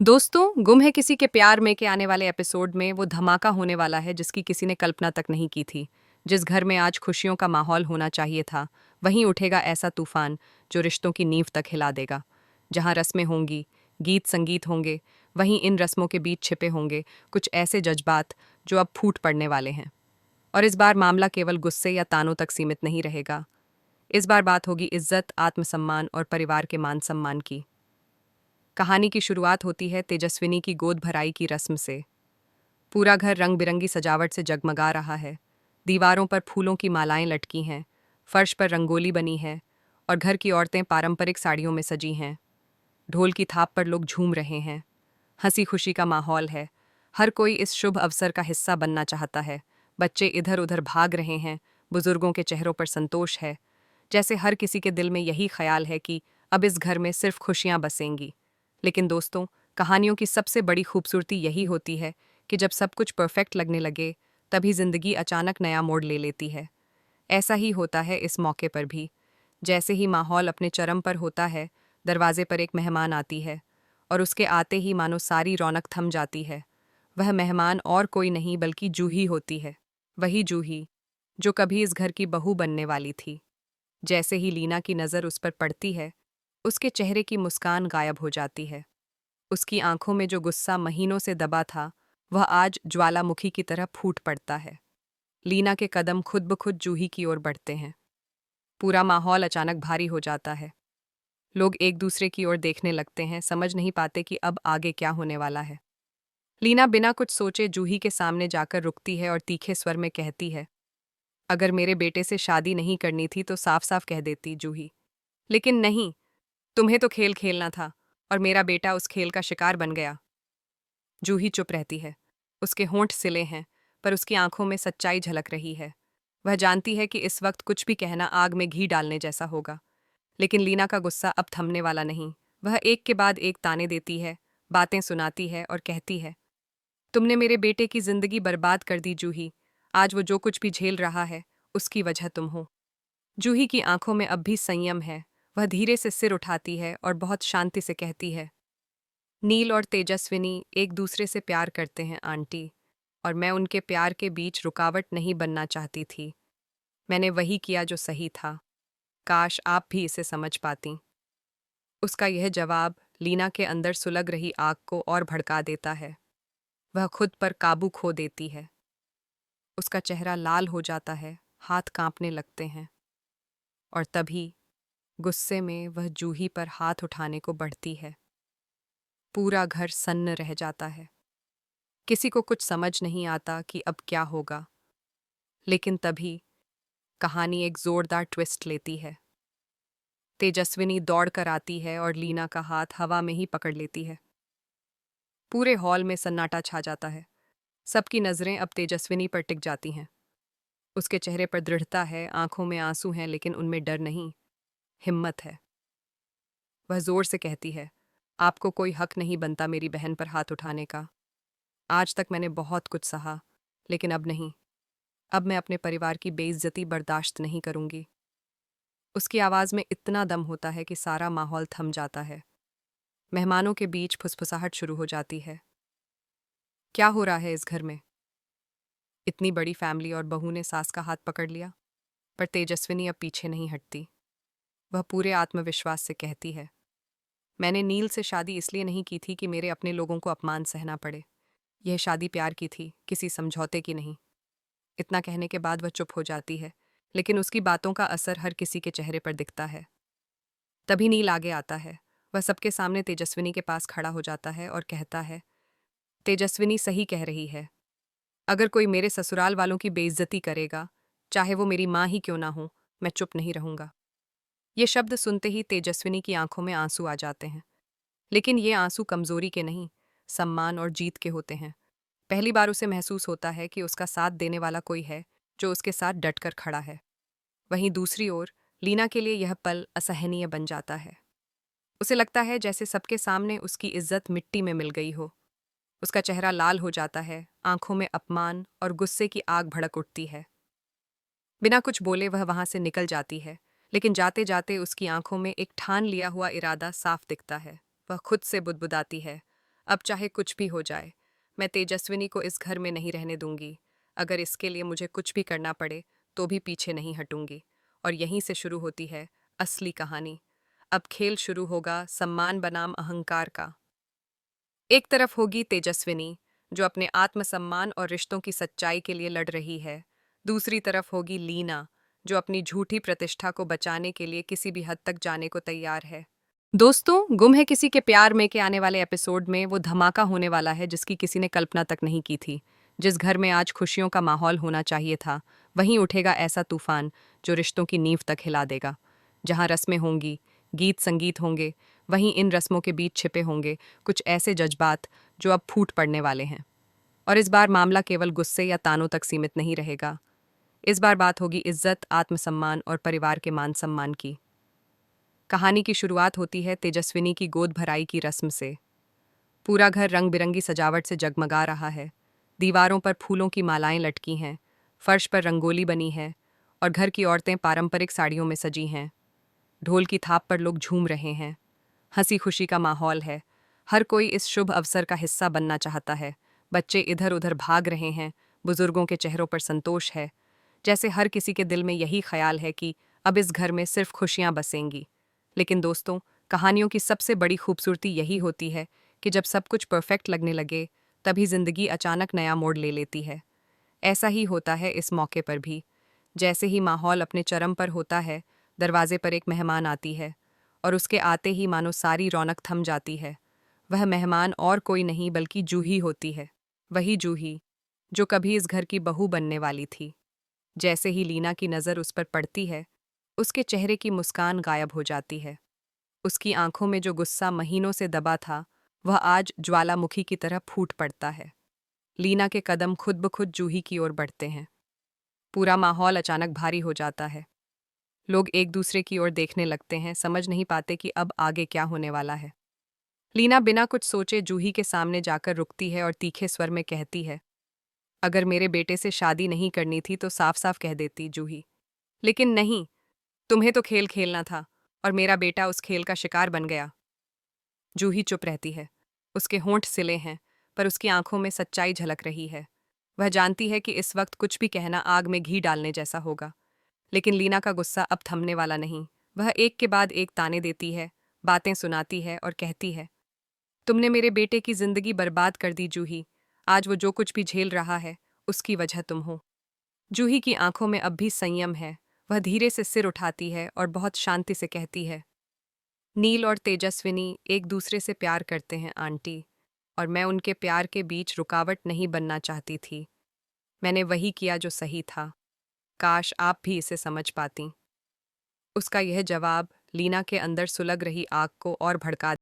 दोस्तों, गुम है किसी के प्यार में के आने वाले एपिसोड में वो धमाका होने वाला है जिसकी किसी ने कल्पना तक नहीं की थी। जिस घर में आज खुशियों का माहौल होना चाहिए था, वहीं उठेगा ऐसा तूफान जो रिश्तों की नींव तक हिला देगा। जहां रस्में होंगी, गीत संगीत होंगे, वहीं इन रस्मों के बीच छिपे होंगे कुछ ऐसे जज्बात जो अब फूट पड़ने वाले हैं। और इस बार मामला केवल गुस्से या तानों तक सीमित नहीं रहेगा। इस बार बात होगी इज्जत, आत्मसम्मान और परिवार के मान सम्मान की। कहानी की शुरुआत होती है तेजस्विनी की गोद भराई की रस्म से। पूरा घर रंग बिरंगी सजावट से जगमगा रहा है। दीवारों पर फूलों की मालाएं लटकी हैं, फर्श पर रंगोली बनी है और घर की औरतें पारंपरिक साड़ियों में सजी हैं। ढोल की थाप पर लोग झूम रहे हैं। हंसी खुशी का माहौल है। हर कोई इस शुभ अवसर का हिस्सा बनना चाहता है। बच्चे इधर उधर भाग रहे हैं। बुजुर्गों के चेहरों पर संतोष है, जैसे हर किसी के दिल में यही ख्याल है कि अब इस घर में सिर्फ खुशियां बसेंगी। लेकिन दोस्तों, कहानियों की सबसे बड़ी खूबसूरती यही होती है कि जब सब कुछ परफेक्ट लगने लगे, तभी जिंदगी अचानक नया मोड़ ले लेती है। ऐसा ही होता है इस मौके पर भी। जैसे ही माहौल अपने चरम पर होता है, दरवाजे पर एक मेहमान आती है और उसके आते ही मानो सारी रौनक थम जाती है। वह मेहमान और कोई नहीं बल्कि जूही होती है। वही जूही जो कभी इस घर की बहू बनने वाली थी। जैसे ही लीना की नज़र उस पर पड़ती है, उसके चेहरे की मुस्कान गायब हो जाती है। उसकी आंखों में जो गुस्सा महीनों से दबा था, वह आज ज्वालामुखी की तरह फूट पड़ता है। लीना के कदम खुद ब खुद जूही की ओर बढ़ते हैं। पूरा माहौल अचानक भारी हो जाता है। लोग एक दूसरे की ओर देखने लगते हैं, समझ नहीं पाते कि अब आगे क्या होने वाला है। लीना बिना कुछ सोचे जूही के सामने जाकर रुकती है और तीखे स्वर में कहती है, अगर मेरे बेटे से शादी नहीं करनी थी तो साफ साफ कह देती जूही। लेकिन नहीं, तुम्हें तो खेल खेलना था और मेरा बेटा उस खेल का शिकार बन गया। जूही चुप रहती है। उसके होंठ सिले हैं, पर उसकी आंखों में सच्चाई झलक रही है। वह जानती है कि इस वक्त कुछ भी कहना आग में घी डालने जैसा होगा। लेकिन लीना का गुस्सा अब थमने वाला नहीं। वह एक के बाद एक ताने देती है, बातें सुनाती है और कहती है, तुमने मेरे बेटे की जिंदगी बर्बाद कर दी जूही। आज वो जो कुछ भी झेल रहा है, उसकी वजह तुम हो। जूही की आंखों में अब भी संयम है। वह धीरे से सिर उठाती है और बहुत शांति से कहती है, नील और तेजस्विनी एक दूसरे से प्यार करते हैं आंटी, और मैं उनके प्यार के बीच रुकावट नहीं बनना चाहती थी। मैंने वही किया जो सही था। काश आप भी इसे समझ पाती। उसका यह जवाब लीना के अंदर सुलग रही आग को और भड़का देता है। वह खुद पर काबू खो देती है। उसका चेहरा लाल हो जाता है, हाथ कांपने लगते हैं। और तभी गुस्से में वह जूही पर हाथ उठाने को बढ़ती है। पूरा घर सन्न रह जाता है। किसी को कुछ समझ नहीं आता कि अब क्या होगा। लेकिन तभी कहानी एक जोरदार ट्विस्ट लेती है। तेजस्विनी दौड़ कर आती है और लीना का हाथ हवा में ही पकड़ लेती है। पूरे हॉल में सन्नाटा छा जाता है। सबकी नजरें अब तेजस्विनी पर टिक जाती हैं। उसके चेहरे पर दृढ़ता है, आंखों में आंसू हैं, लेकिन उनमें डर नहीं, हिम्मत है। वह जोर से कहती है, आपको कोई हक नहीं बनता मेरी बहन पर हाथ उठाने का। आज तक मैंने बहुत कुछ सहा, लेकिन अब नहीं। अब मैं अपने परिवार की बेइज्जती बर्दाश्त नहीं करूंगी। उसकी आवाज़ में इतना दम होता है कि सारा माहौल थम जाता है। मेहमानों के बीच फुसफुसाहट शुरू हो जाती है। क्या हो रहा है इस घर में? इतनी बड़ी फैमिली और बहू ने सास का हाथ पकड़ लिया। पर तेजस्विनी अब पीछे नहीं हटती। वह पूरे आत्मविश्वास से कहती है, मैंने नील से शादी इसलिए नहीं की थी कि मेरे अपने लोगों को अपमान सहना पड़े। यह शादी प्यार की थी, किसी समझौते की नहीं। इतना कहने के बाद वह चुप हो जाती है, लेकिन उसकी बातों का असर हर किसी के चेहरे पर दिखता है। तभी नील आगे आता है। वह सबके सामने तेजस्विनी के पास खड़ा हो जाता है और कहता है, तेजस्विनी सही कह रही है। अगर कोई मेरे ससुराल वालों की बेइज्जती करेगा, चाहे वो मेरी माँ ही क्यों ना हो, मैं चुप नहीं रहूंगा। ये शब्द सुनते ही तेजस्विनी की आंखों में आंसू आ जाते हैं। लेकिन ये आंसू कमजोरी के नहीं, सम्मान और जीत के होते हैं। पहली बार उसे महसूस होता है कि उसका साथ देने वाला कोई है जो उसके साथ डटकर खड़ा है। वहीं दूसरी ओर लीना के लिए यह पल असहनीय बन जाता है। उसे लगता है जैसे सबके सामने उसकी इज्जत मिट्टी में मिल गई हो। उसका चेहरा लाल हो जाता है, आंखों में अपमान और गुस्से की आग भड़क उठती है। बिना कुछ बोले वह वहां से निकल जाती है, लेकिन जाते जाते उसकी आंखों में एक ठान लिया हुआ इरादा साफ दिखता है। वह खुद से बुदबुदाती है, अब चाहे कुछ भी हो जाए, मैं तेजस्विनी को इस घर में नहीं रहने दूंगी। अगर इसके लिए मुझे कुछ भी करना पड़े तो भी पीछे नहीं हटूंगी। और यहीं से शुरू होती है असली कहानी। अब खेल शुरू होगा सम्मान बनाम अहंकार का। एक तरफ होगी तेजस्विनी, जो अपने आत्मसम्मान और रिश्तों की सच्चाई के लिए लड़ रही है। दूसरी तरफ होगी लीना, जो अपनी झूठी प्रतिष्ठा को बचाने के लिए किसी भी हद तक जाने को तैयार है। दोस्तों, गुम है किसी के प्यार में के आने वाले एपिसोड में वो धमाका होने वाला है जिसकी किसी ने कल्पना तक नहीं की थी। जिस घर में आज खुशियों का माहौल होना चाहिए था, वहीं उठेगा ऐसा तूफान जो रिश्तों की नींव तक हिला देगा। जहां रस्में होंगी, गीत संगीत होंगे, वहीं इन रस्मों के बीच छिपे होंगे कुछ ऐसे जज्बात जो अब फूट पड़ने वाले हैं। और इस बार मामला केवल गुस्से या तानों तक सीमित नहीं रहेगा। इस बार बात होगी इज्जत, आत्मसम्मान और परिवार के मान सम्मान की। कहानी की शुरुआत होती है तेजस्विनी की गोद भराई की रस्म से। पूरा घर रंग बिरंगी सजावट से जगमगा रहा है। दीवारों पर फूलों की मालाएं लटकी हैं, फर्श पर रंगोली बनी है और घर की औरतें पारंपरिक साड़ियों में सजी हैं। ढोल की थाप पर लोग झूम रहे हैं। हंसी खुशी का माहौल है। हर कोई इस शुभ अवसर का हिस्सा बनना चाहता है। बच्चे इधर उधर भाग रहे हैं। बुजुर्गों के चेहरों पर संतोष है, जैसे हर किसी के दिल में यही ख्याल है कि अब इस घर में सिर्फ खुशियां बसेंगी। लेकिन दोस्तों, कहानियों की सबसे बड़ी खूबसूरती यही होती है कि जब सब कुछ परफेक्ट लगने लगे, तभी जिंदगी अचानक नया मोड़ ले लेती है। ऐसा ही होता है इस मौके पर भी। जैसे ही माहौल अपने चरम पर होता है, दरवाजे पर एक मेहमान आती है और उसके आते ही मानो सारी रौनक थम जाती है। वह मेहमान और कोई नहीं बल्कि जूही होती है। वही जूही जो कभी इस घर की बहू बनने वाली थी। जैसे ही लीना की नज़र उस पर पड़ती है, उसके चेहरे की मुस्कान गायब हो जाती है। उसकी आंखों में जो गुस्सा महीनों से दबा था, वह आज ज्वालामुखी की तरह फूट पड़ता है। लीना के कदम खुद ब खुद जूही की ओर बढ़ते हैं। पूरा माहौल अचानक भारी हो जाता है। लोग एक दूसरे की ओर देखने लगते हैं, समझ नहीं पाते कि अब आगे क्या होने वाला है। लीना बिना कुछ सोचे जूही के सामने जाकर रुकती है और तीखे स्वर में कहती है, अगर मेरे बेटे से शादी नहीं करनी थी तो साफ साफ कह देती जूही। लेकिन नहीं, तुम्हें तो खेल खेलना था और मेरा बेटा उस खेल का शिकार बन गया। जूही चुप रहती है। उसके होंठ सिले हैं, पर उसकी आंखों में सच्चाई झलक रही है। वह जानती है कि इस वक्त कुछ भी कहना आग में घी डालने जैसा होगा। लेकिन लीना का गुस्सा अब थमने वाला नहीं। वह एक के बाद एक ताने देती है, बातें सुनाती है और कहती है, तुमने मेरे बेटे की जिंदगी बर्बाद कर दी जूही। आज वो जो कुछ भी झेल रहा है, उसकी वजह तुम हो। जूही की आंखों में अब भी संयम है। वह धीरे से सिर उठाती है और बहुत शांति से कहती है, नील और तेजस्विनी एक दूसरे से प्यार करते हैं आंटी, और मैं उनके प्यार के बीच रुकावट नहीं बनना चाहती थी। मैंने वही किया जो सही था। काश आप भी इसे समझ पाती। उसका यह जवाब लीना के अंदर सुलग रही आग को और भड़का